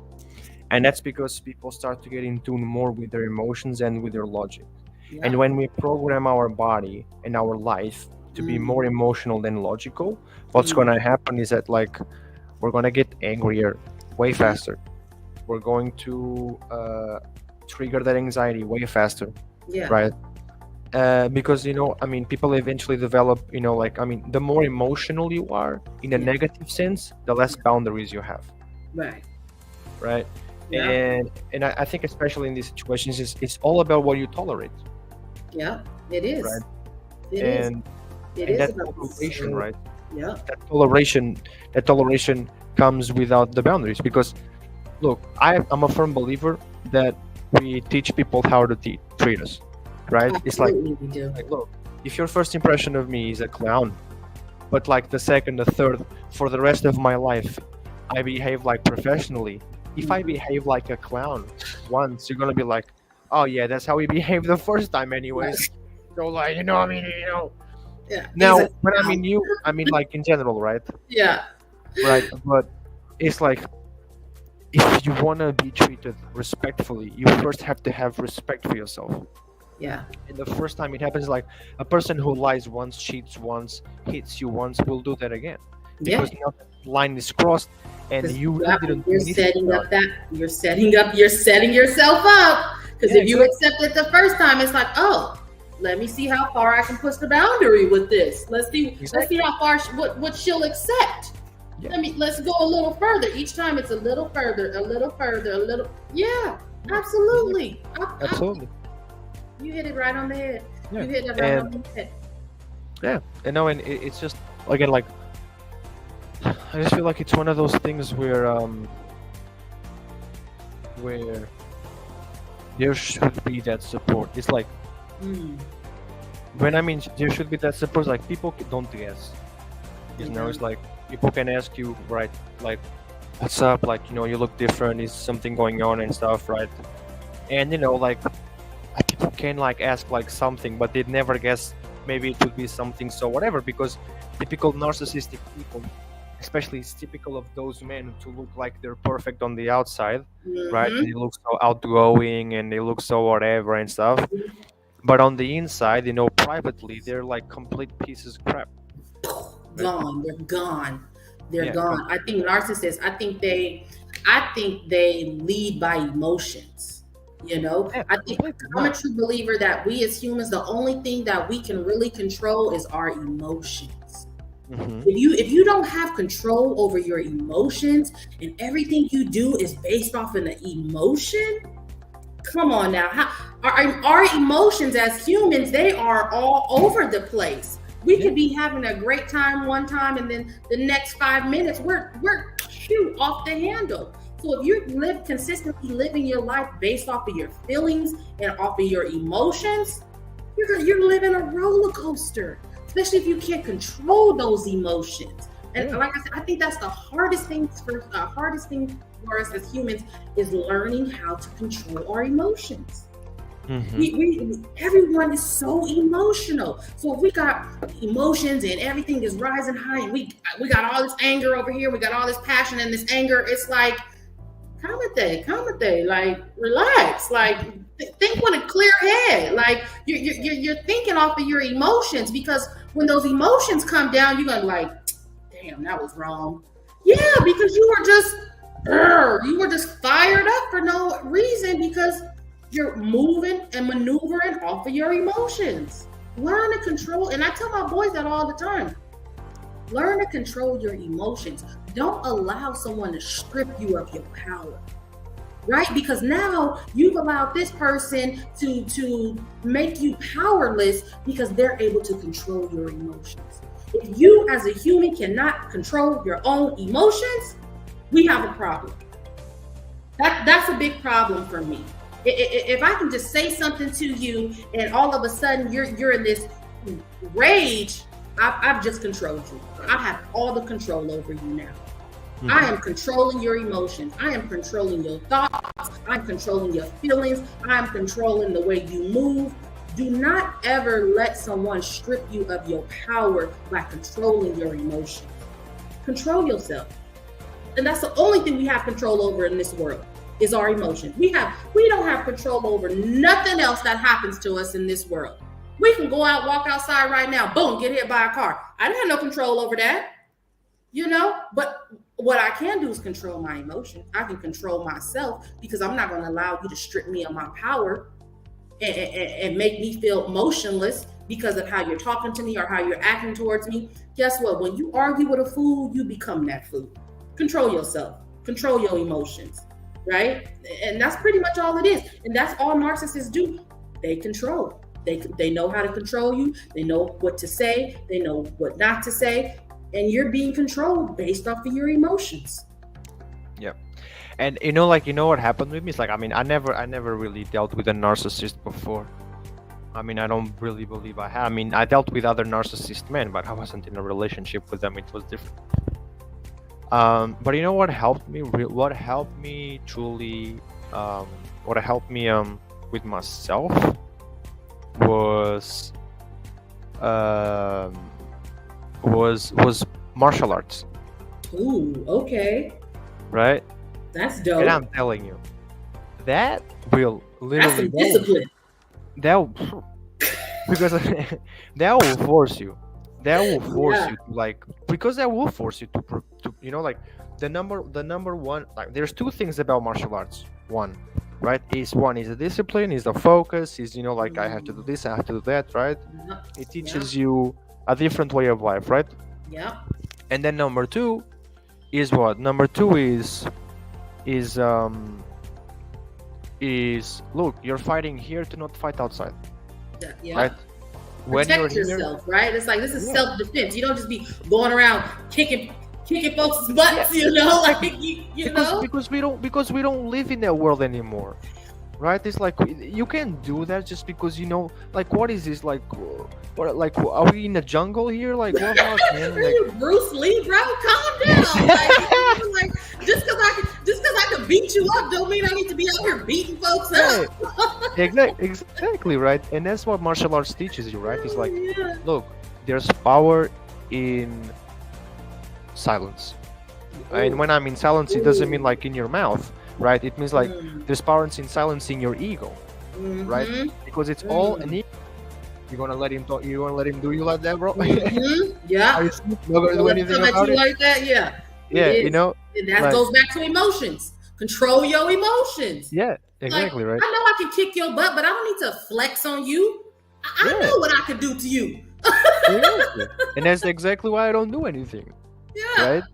Speaker 3: And that's because people start to get in tune more with their emotions and with their logic.
Speaker 2: Yeah.
Speaker 3: And when we program our body and our life to be more emotional than logical, what's going to happen is that, like, we're going to get angrier way faster. We're going to trigger that anxiety way faster,
Speaker 2: Yeah.
Speaker 3: right? Because I mean, people eventually develop, like, I mean, the more emotional you are in a negative sense, the less boundaries you have, right?
Speaker 2: Yeah.
Speaker 3: And I think especially in these situations, it's all about what you tolerate,
Speaker 2: Yeah. It is.
Speaker 3: right?
Speaker 2: It is.
Speaker 3: And
Speaker 2: It
Speaker 3: and
Speaker 2: is
Speaker 3: that
Speaker 2: about
Speaker 3: toleration, right?
Speaker 2: Yeah.
Speaker 3: That toleration comes without the boundaries. Because look, I'm a firm believer that we teach people how to treat us, right? It's like,
Speaker 2: Absolutely we do.
Speaker 3: look, if your first impression of me is a clown, but like the second, the third, for the rest of my life, I behave like professionally. If I behave like a clown once, you're gonna be like, oh yeah, that's how we behaved the first time anyways. So like, I mean,
Speaker 2: Yeah.
Speaker 3: now
Speaker 2: He's a-
Speaker 3: when I mean you, I mean like in general, right?
Speaker 2: Yeah.
Speaker 3: Right. But it's like, if you want to be treated respectfully, you first have to have respect for yourself.
Speaker 2: Yeah.
Speaker 3: And the first time it happens, like a person who lies once, cheats once, hits you once, will do that again.
Speaker 2: Yeah.
Speaker 3: Because now the line is crossed, and you really didn't do
Speaker 2: You're
Speaker 3: anything
Speaker 2: setting
Speaker 3: about
Speaker 2: up that. You're setting yourself up. Because
Speaker 3: Yeah,
Speaker 2: if you accept it the first time, it's like, oh, let me see how far I can push the boundary with this. Let's see how far what she'll accept.
Speaker 3: Yeah.
Speaker 2: Let's go a little further. Each time it's a little further, a little further, a little. Yeah, absolutely.
Speaker 3: Absolutely.
Speaker 2: You hit it right on the head.
Speaker 3: Yeah.
Speaker 2: You hit it right on the head.
Speaker 3: Yeah, and it's just, again, like, I just feel like it's one of those things where there should be that support. It's like, when I mean there should be that support, like, people don't guess. It's like people can ask you, right, like, what's up, like, you look different, is something going on and stuff, right? And like, people can like ask like something, but they'd never guess maybe it would be something so whatever, because typical narcissistic people, especially it's typical of those men to look like they're perfect on the outside, right?
Speaker 2: Hmm.
Speaker 3: They look so outgoing and they look so whatever and stuff. But on the inside, privately, they're like complete pieces of crap. Right?
Speaker 2: Gone. They're gone. They're
Speaker 3: Yeah,
Speaker 2: gone. I think narcissists. I think they lead by emotions.
Speaker 3: yeah,
Speaker 2: I think
Speaker 3: completely.
Speaker 2: I'm a
Speaker 3: Yeah.
Speaker 2: true believer that we as humans, the only thing that we can really control is our emotions.
Speaker 3: Hmm.
Speaker 2: If you don't have control over your emotions and everything you do is based off of an emotion, come on now. Our emotions as humans, they are all over the place. We could be having a great time one time, and then the next 5 minutes we're shoot off the handle. So if you live consistently living your life based off of your feelings and off of your emotions, you're living a roller coaster, especially if you can't control those emotions. And
Speaker 3: Yeah.
Speaker 2: like I said, I think that's the hardest thing for us as humans is learning how to control our emotions.
Speaker 3: Hmm.
Speaker 2: Everyone is so emotional. So if we got emotions and everything is rising high, and we got all this anger over here, we got all this passion and this anger, it's like calmate, like relax, like think with a clear head, like you're thinking off of your emotions, because when those emotions come down, you're gonna be like, damn, that was wrong. Yeah, because you were just fired up for no reason, because you're moving and maneuvering off of your emotions. Learn to control, and I tell my boys that all the time. Learn to control your emotions. Don't allow someone to strip you of your power, right? Because now you've allowed this person to make you powerless because they're able to control your emotions. If you as a human cannot control your own emotions, we have a problem. That's a big problem for me. If I can just say something to you and all of a sudden you're in this rage, I've just controlled you. I have all the control over you now.
Speaker 3: Mhm.
Speaker 2: I am controlling your emotions. I am controlling your thoughts. I'm controlling your feelings. I'm controlling the way you move. Do not ever let someone strip you of your power by controlling your emotions. Control yourself. And that's the only thing we have control over in this world is our emotions. We don't have control over nothing else that happens to us in this world. We can go out, walk outside right now, boom, get hit by a car. I didn't have no control over that, but what I can do is control my emotions. I can control myself, because I'm not going to allow you to strip me of my power and make me feel motionless because of how you're talking to me or how you're acting towards me. Guess what? When you argue with a fool, you become that fool. Control yourself. Control your emotions, right? And that's pretty much all it is. And that's all narcissists do. They control. They know how to control you. They know what to say. They know what not to say. And you're being controlled based off of your emotions.
Speaker 3: Yep. And what happened with me is I never really dealt with a narcissist before. I don't really believe I have. I dealt with other narcissist men, but I wasn't in a relationship with them. It was different. But what helped me? What helped me truly? What helped me with myself was martial arts.
Speaker 2: Ooh, okay.
Speaker 3: Right?
Speaker 2: That's dope.
Speaker 3: And I'm telling you, that will
Speaker 2: That's
Speaker 3: literally
Speaker 2: some discipline.
Speaker 3: because that will force you. That will force
Speaker 2: Yeah.
Speaker 3: you to because that will force you to the number one. There's two things about martial arts. One is the discipline, is the focus, is I have to do this, I have to do that, right?
Speaker 2: Yep.
Speaker 3: It teaches you a different way of life, right?
Speaker 2: Yep.
Speaker 3: And then number two is what? Number two is look, you're fighting here to not fight outside,
Speaker 2: Yeah.
Speaker 3: right? When
Speaker 2: Protect
Speaker 3: you're
Speaker 2: yourself, right? It's like, this is
Speaker 3: Yeah.
Speaker 2: self-defense. You don't just be going around kicking folks' butts,
Speaker 3: because we don't live in that world anymore, right? It's you can't do that just because what is this are we in a jungle here? What the fuck, man?
Speaker 2: Bruce Lee, bro, calm down. Just because I can beat you up don't mean I need to be out here beating folks up.
Speaker 3: Exactly, right? And that's what martial arts teaches you, right? It's
Speaker 2: Yeah.
Speaker 3: look, there's power in silence. And when I mean silence, it doesn't mean like in your mouth, right? It means like there's power in silencing your ego, right? Because it's all an ego. You're gonna let him talk. You're gonna let him do you like that, bro?
Speaker 2: Yeah.
Speaker 3: Are you not gonna do anything about it?
Speaker 2: Like that? Yeah.
Speaker 3: Yeah, you know.
Speaker 2: And that
Speaker 3: like,
Speaker 2: goes back to emotions. Control your emotions.
Speaker 3: Yeah, exactly,
Speaker 2: like,
Speaker 3: right.
Speaker 2: I know I can kick your butt, but I don't need to flex on you. I know what I can do to you.
Speaker 3: Exactly. And that's exactly why I don't do anything.
Speaker 2: Yeah.
Speaker 3: Right?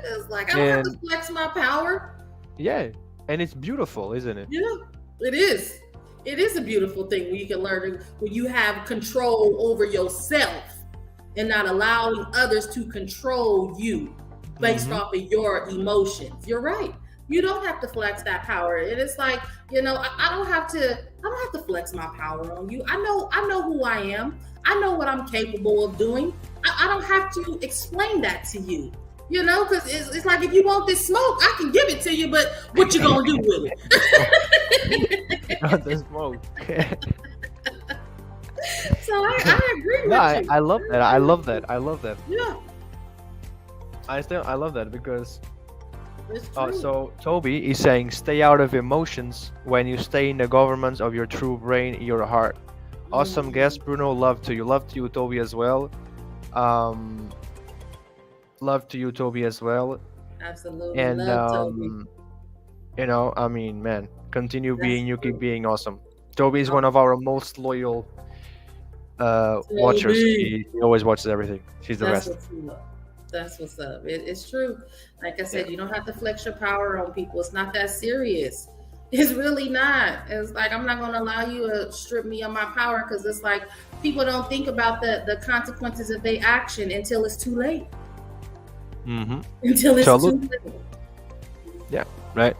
Speaker 2: It's like I don't have to flex my power.
Speaker 3: Yeah. And it's beautiful, isn't it?
Speaker 2: Yeah, it is. It is a beautiful thing when you can learn, when you have control over yourself and not allowing others to control you based off of your emotions. You're right. You don't have to flex that power. And it's like, you know, I don't have to flex my power on you. I know who I am. I know what I'm capable of doing. I don't have to explain that to you. You know, because it's like, if you want this smoke, I can give it to you, but what you gonna do with it?
Speaker 3: Not the smoke.
Speaker 2: So I agree with you.
Speaker 3: I love that. I love that.
Speaker 2: Yeah.
Speaker 3: I love that because
Speaker 2: It's true.
Speaker 3: so Toby is saying stay out of emotions when you stay in the governments of your true brain, your heart. Awesome guest, Bruno. Love to you, Toby, as well. Love to you, Toby, as well.
Speaker 2: Absolutely.
Speaker 3: And
Speaker 2: Love Toby.
Speaker 3: you know, I mean, man, continue being you, keep being awesome. Toby is one of our most loyal watchers. He always watches everything. She's the best.
Speaker 2: That's what's up. It's true. Like I said, you don't have to flex your power on people. It's not that serious. It's really not. It's like, I'm not going to allow you to strip me of my power, because it's like people don't think about the consequences of their action until it's too late. Until it's too late.
Speaker 3: Yeah, right.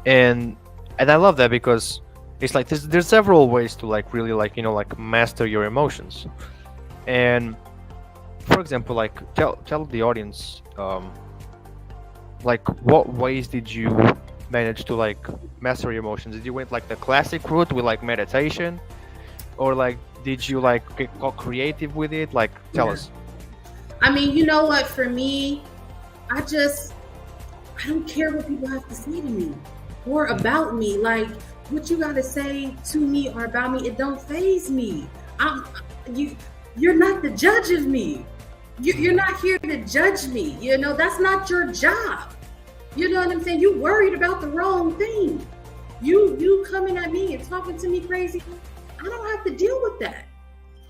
Speaker 3: And I love that because it's like there's several ways to like really like, you know, like master your emotions. And for example, like tell the audience like what ways did you manage to like master your emotions? Did you went like the classic route with like meditation, or like did you like get creative with it? Like tell us.
Speaker 2: I mean, you know what, for me, I don't care what people have to say to me or about me. Like, what you gotta say to me or about me, it don't faze me. You're not the judge of me. You're not here to judge me. You know, that's not your job. You know what I'm saying? You worried about the wrong thing. You coming at me and talking to me crazy. I don't have to deal with that.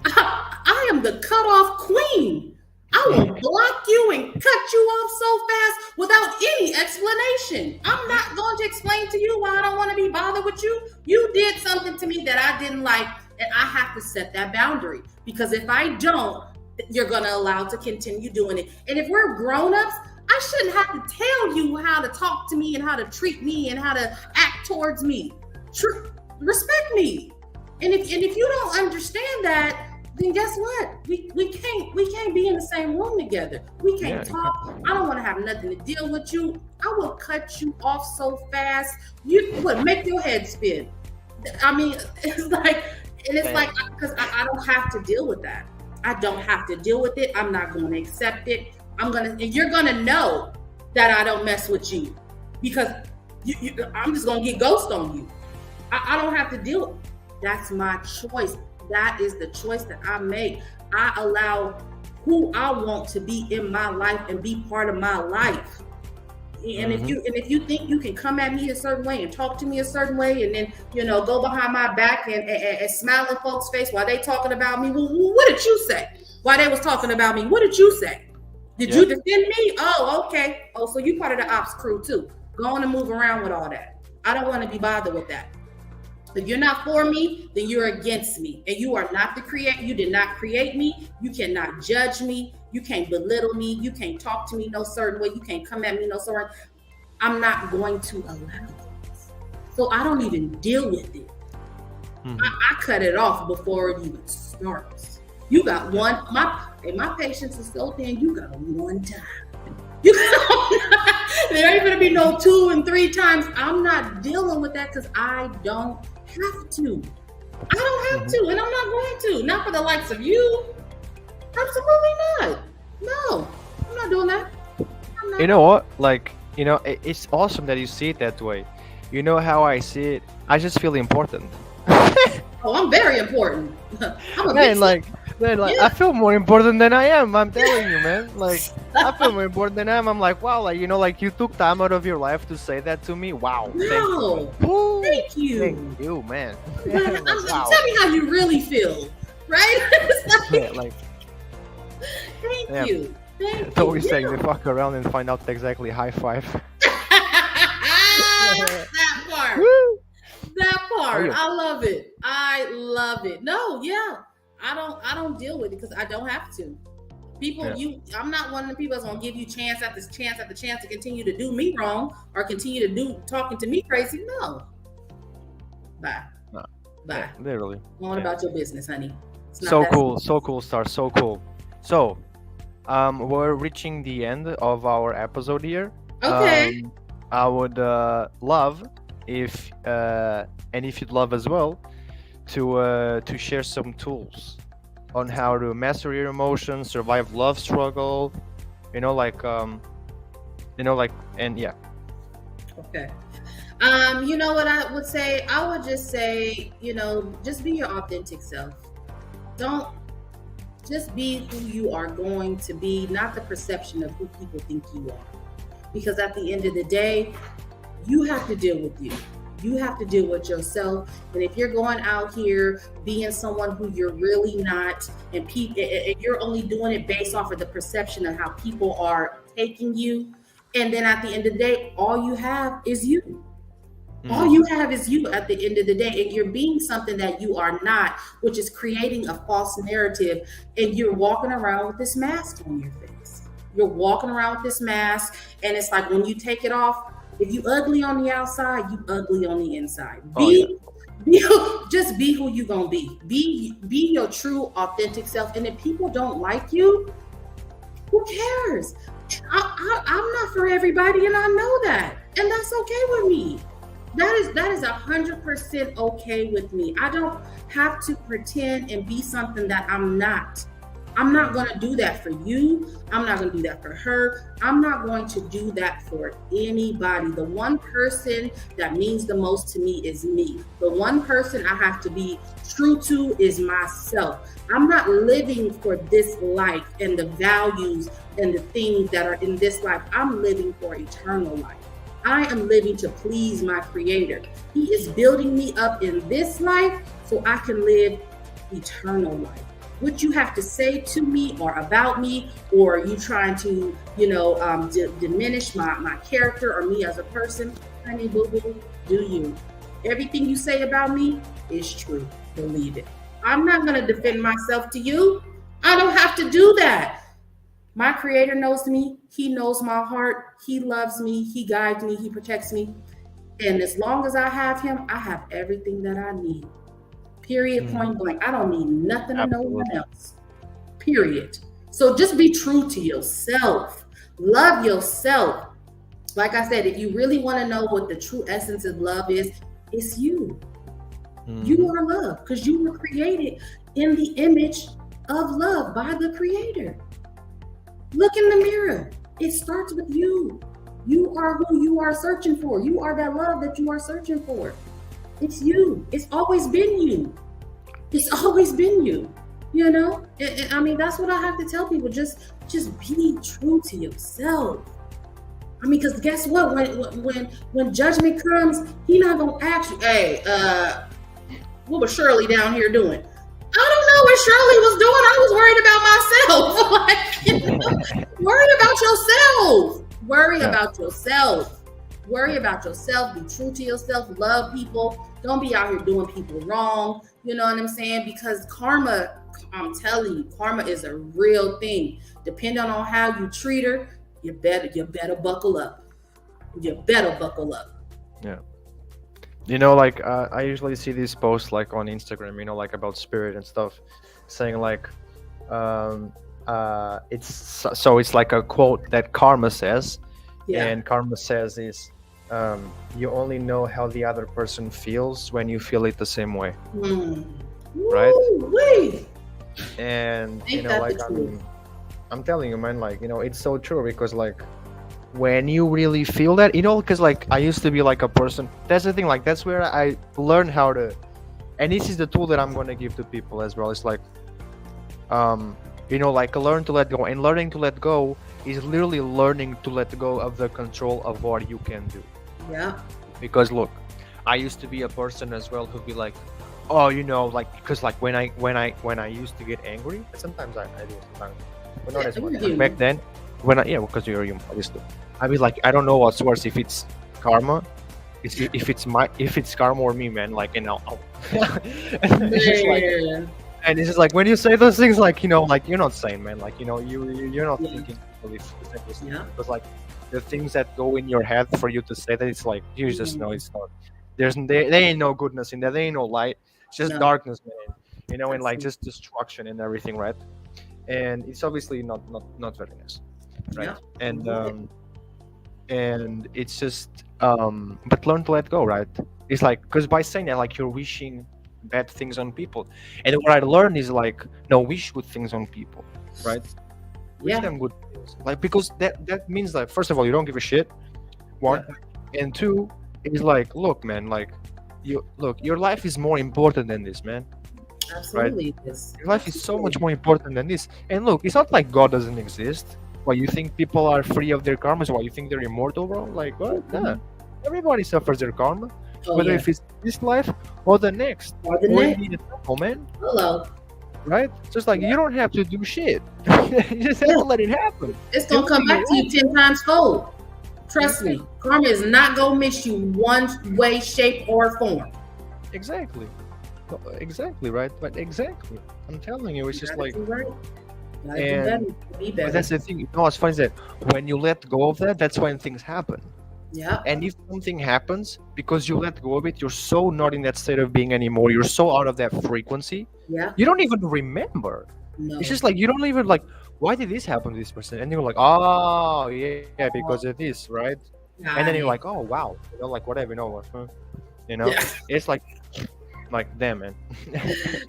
Speaker 2: I am the cutoff queen. I will block you and cut you off so fast without any explanation. I'm not going to explain to you why I don't want to be bothered with you. You did something to me that I didn't like, and I have to set that boundary, because if I don't, you're going to allow to continue doing it. And if we're grown-ups, I shouldn't have to tell you how to talk to me and how to treat me and how to act towards me. Respect me. And if you don't understand that, then guess what? We can't be in the same room together. We can't talk. I don't want to have nothing to deal with you. I will cut you off so fast. You would make your head spin. I mean, it's like, and it's like, because I don't have to deal with that. I don't have to deal with it. I'm not going to accept it. And you're gonna know that I don't mess with you, because I'm just gonna get ghost on you. I don't have to deal with it. That's my choice. That is the choice that I make. I allow who I want to be in my life and be part of my life. And if you think you can come at me a certain way and talk to me a certain way, and then, you know, go behind my back and smile in folks' face while they talking about me, well, what did you say? While they was talking about me, what did you say? Did you defend me? Oh, okay. Oh, so you part of the ops crew too. Go on and move around with all that. I don't want to be bothered with that. If you're not for me, then you're against me. And you are not you did not create me. You cannot judge me. You can't belittle me. You can't talk to me no certain way. You can't come at me no certain. I'm not going to allow this. So I don't even deal with it. I cut it off before it even starts. You got one. My patience is so thin. You got one time. There ain't gonna be no 2 and 3 times. I'm not dealing with that because I don't have to. I don't have to, and I'm not going to. Not for the likes of you. Absolutely not. No, I'm not doing that. I'm
Speaker 3: You know what? Like, it's awesome that you see it that way. You know how I see it? I just feel important.
Speaker 2: Oh, I'm very important. I'm a
Speaker 3: Man,
Speaker 2: big
Speaker 3: like,
Speaker 2: Yeah.
Speaker 3: I feel more important than I am. I'm telling you, man. Like, I feel more important than I am. I'm like, wow, like, like you took time out of your life to say that to me. Wow.
Speaker 2: Wow.
Speaker 3: Woo,
Speaker 2: Thank you.
Speaker 3: Thank you, man.
Speaker 2: Like,
Speaker 3: Wow.
Speaker 2: tell me how you really feel, right? It's
Speaker 3: Yeah, like,
Speaker 2: thank
Speaker 3: yeah.
Speaker 2: you. Thank
Speaker 3: it's always
Speaker 2: you.
Speaker 3: saying they fuck around and find out exactly high five.
Speaker 2: That part.
Speaker 3: Woo!
Speaker 2: That part.
Speaker 3: you?
Speaker 2: I love it. I love it. No, yeah. I don't deal with it because I don't have to. People,
Speaker 3: Yeah.
Speaker 2: I'm not one of the people that's gonna give you chance after chance after chance to continue to do me wrong or continue to do talking to me crazy. No. Bye.
Speaker 3: No.
Speaker 2: Bye.
Speaker 3: Yeah, literally.
Speaker 2: Go on
Speaker 3: Yeah.
Speaker 2: about your business, honey. It's not
Speaker 3: So
Speaker 2: that
Speaker 3: cool, so cool, Star, so cool. So, we're reaching the end of our episode here.
Speaker 2: Okay.
Speaker 3: I would love if, and if you'd love as well, to share some tools on how to master your emotions, survive love struggle, and yeah.
Speaker 2: Okay. You know what I would say? I would just say, just be your authentic self. Don't just be who you are going to be, not the perception of who people think you are. Because at the end of the day, you have to deal with you. You have to deal with yourself. And if you're going out here being someone who you're really not, and you're only doing it based off of the perception of how people are taking you, and then at the end of the day, all you have is you. All you have is you at the end of the day, and you're being something that you are not, which is creating a false narrative, and you're walking around with this mask on your face. You're walking around with this mask, and it's like when you take it off, if you ugly on the outside, you ugly on the inside. Just be who you gonna be. Be your true, authentic self, and if people don't like you, who cares? I'm not for everybody, and I know that, and that's okay with me. That is 100% okay with me. I don't have to pretend and be something that I'm not. I'm not going to do that for you. I'm not going to do that for her. I'm not going to do that for anybody. The one person that means the most to me is me. The one person I have to be true to is myself. I'm not living for this life and the values and the things that are in this life. I'm living for eternal life. I am living to please my creator. He is building me up in this life so I can live eternal life. What you have to say to me or about me, or you trying to, diminish my character or me as a person, honey boo boo, do you. Everything you say about me is true. Believe it. I'm not going to defend myself to you. I don't have to do that. My creator knows me. He knows my heart. He loves me. He guides me. He protects me. And as long as I have him, I have everything that I need. Period, point blank. I don't need nothing to no one else. Period. So just be true to yourself. Love yourself. Like I said, if you really want to know what the true essence of love is, it's you. You are love because you were created in the image of love by the creator. Look in the mirror. It starts with you. You are who you are searching for. You are that love that you are searching for. It's you. It's always been you. It's always been you. I mean, that's what I have to tell people. Just be true to yourself. I mean, because guess what? When judgment comes, he not gonna ask you, hey, what was Shirley down here doing? I don't know what Shirley was doing. I was worried about myself. Worry about yourself. Worry about yourself. Worry about yourself. Be true to yourself. Love people. Don't be out here doing people wrong. You know what I'm saying? Because karma, I'm telling you, karma is a real thing. Depending on how you treat her, you better buckle up. You better buckle up.
Speaker 3: Yeah. I usually see these posts like on Instagram, like about spirit and stuff, saying like, it's like a quote that karma says, and karma says is, you only know how the other person feels when you feel it the same way, right?
Speaker 2: Woo-wee.
Speaker 3: And I'm telling you, man, it's so true because when you really feel that, because like I used to be like a person. That's the thing. Like that's where I learned how to, and this is the tool that I'm going to give to people as well. It's like, like learn to let go, and learning to let go is literally learning to let go of the control of what you can do.
Speaker 2: Yeah.
Speaker 3: Because look, I used to be a person as well who'd be like, oh, like because like when I used to get angry, sometimes I do sometimes, but not as much. Like back then, because you're human, obviously. I mean, like I don't know what's worse, if it's karma, if it's karma or me, man. Like it's just like, and it's just like when you say those things, like like you're not sane, man. Like you're not thinking because like the things that go in your head for you to say that, it's like you just know it's not. There ain't no goodness in there. There ain't no light. It's just darkness, man. And like just destruction and everything, right? And it's obviously not very nice, right? And it's just but learn to let go, right? It's like, because by saying that, like you're wishing bad things on people, and what I learned is like, no, wish good things on people, right? Wish them good things, like, because that means like, first of all, you don't give a shit, one, and two is like, look, man, like your life is more important than this, man.
Speaker 2: Absolutely.
Speaker 3: Right? Your life is so much more important than this. And look, it's not like God doesn't exist. Why you think people are free of their karmas? Why you think they're immortal, bro? Like what? Yeah. Everybody suffers their karma, whether if it's this life or the next.
Speaker 2: Or the next.
Speaker 3: Man.
Speaker 2: Hello.
Speaker 3: Right? Just like you don't have to do shit. You just have to let it happen.
Speaker 2: It's gonna come back to you 10 times fold. Trust me, karma is not gonna miss you one way, shape, or form.
Speaker 3: Exactly, right? But exactly, I'm telling you, it's just like,
Speaker 2: and
Speaker 3: but that's the thing. What's funny is that when you let go of that, that's when things happen.
Speaker 2: Yeah.
Speaker 3: And if something happens because you let go of it, you're so not in that state of being anymore. You're so out of that frequency.
Speaker 2: Yeah.
Speaker 3: You don't even remember.
Speaker 2: No.
Speaker 3: It's just like you don't even like, why did this happen to this person? And you're like, oh yeah, because of this, right? And then you're like, oh wow, like whatever, it's like damn, man.
Speaker 2: It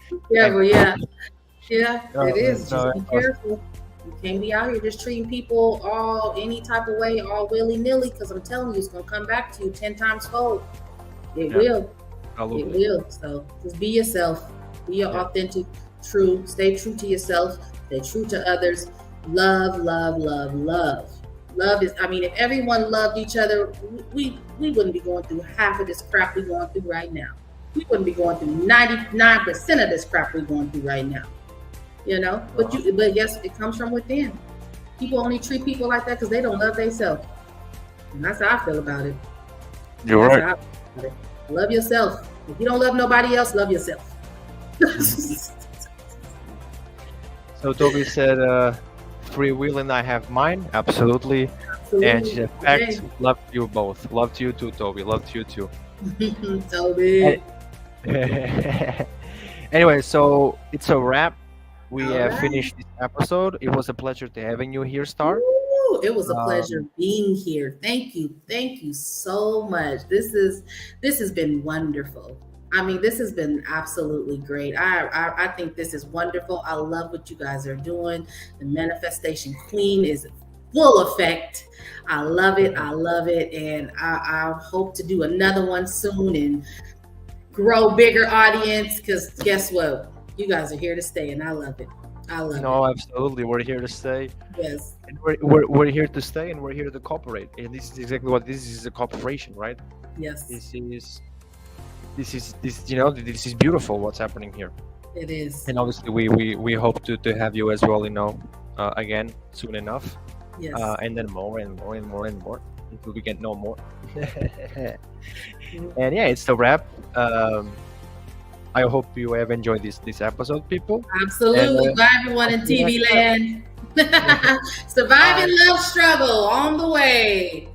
Speaker 2: is. Just be careful. You can't be out here just treating people all any type of way, all willy-nilly, because I'm telling you, it's gonna come back to you 10 times fold. It will. Absolutely. It will. So just be yourself. Be your authentic, true. Stay true to yourself. Stay true to others. Love, love, love, love. Love is, if everyone loved each other, we wouldn't be going through half of this crap we're going through right now. We wouldn't be going through 99% of this crap we're going through right now. But yes, it comes from within. People only treat people like that because they don't love themselves. And that's how I feel about it.
Speaker 3: You're right.
Speaker 2: Love yourself. If you don't love nobody else, love yourself.
Speaker 3: So Toby said, free will and I have mine. Absolutely. And she said, fact, love you both. Love to you too, Toby. Love to you too.
Speaker 2: Toby.
Speaker 3: Anyway, so it's a wrap. We have finished this episode. It was a pleasure to having you here, Star.
Speaker 2: Ooh, it was a pleasure being here. Thank you so much. This has been wonderful. This has been absolutely great. I think this is wonderful. I love what you guys are doing. The Manifestation Queen is full effect. I love it. And I hope to do another one soon and grow bigger audience, because guess what? You guys are here to stay, and I love it.
Speaker 3: No, absolutely. We're here to stay.
Speaker 2: Yes.
Speaker 3: And we're here to stay, and we're here to cooperate. And this is exactly what this is, a cooperation, right?
Speaker 2: Yes.
Speaker 3: This is beautiful what's happening here.
Speaker 2: It is.
Speaker 3: And obviously we hope to have you as well, again soon enough.
Speaker 2: Yes.
Speaker 3: And then more and more and more and more until we get no more. And yeah, it's the wrap. I hope you have enjoyed this episode, people.
Speaker 2: Absolutely.
Speaker 3: And,
Speaker 2: bye everyone in TV land. Surviving love struggle on the way.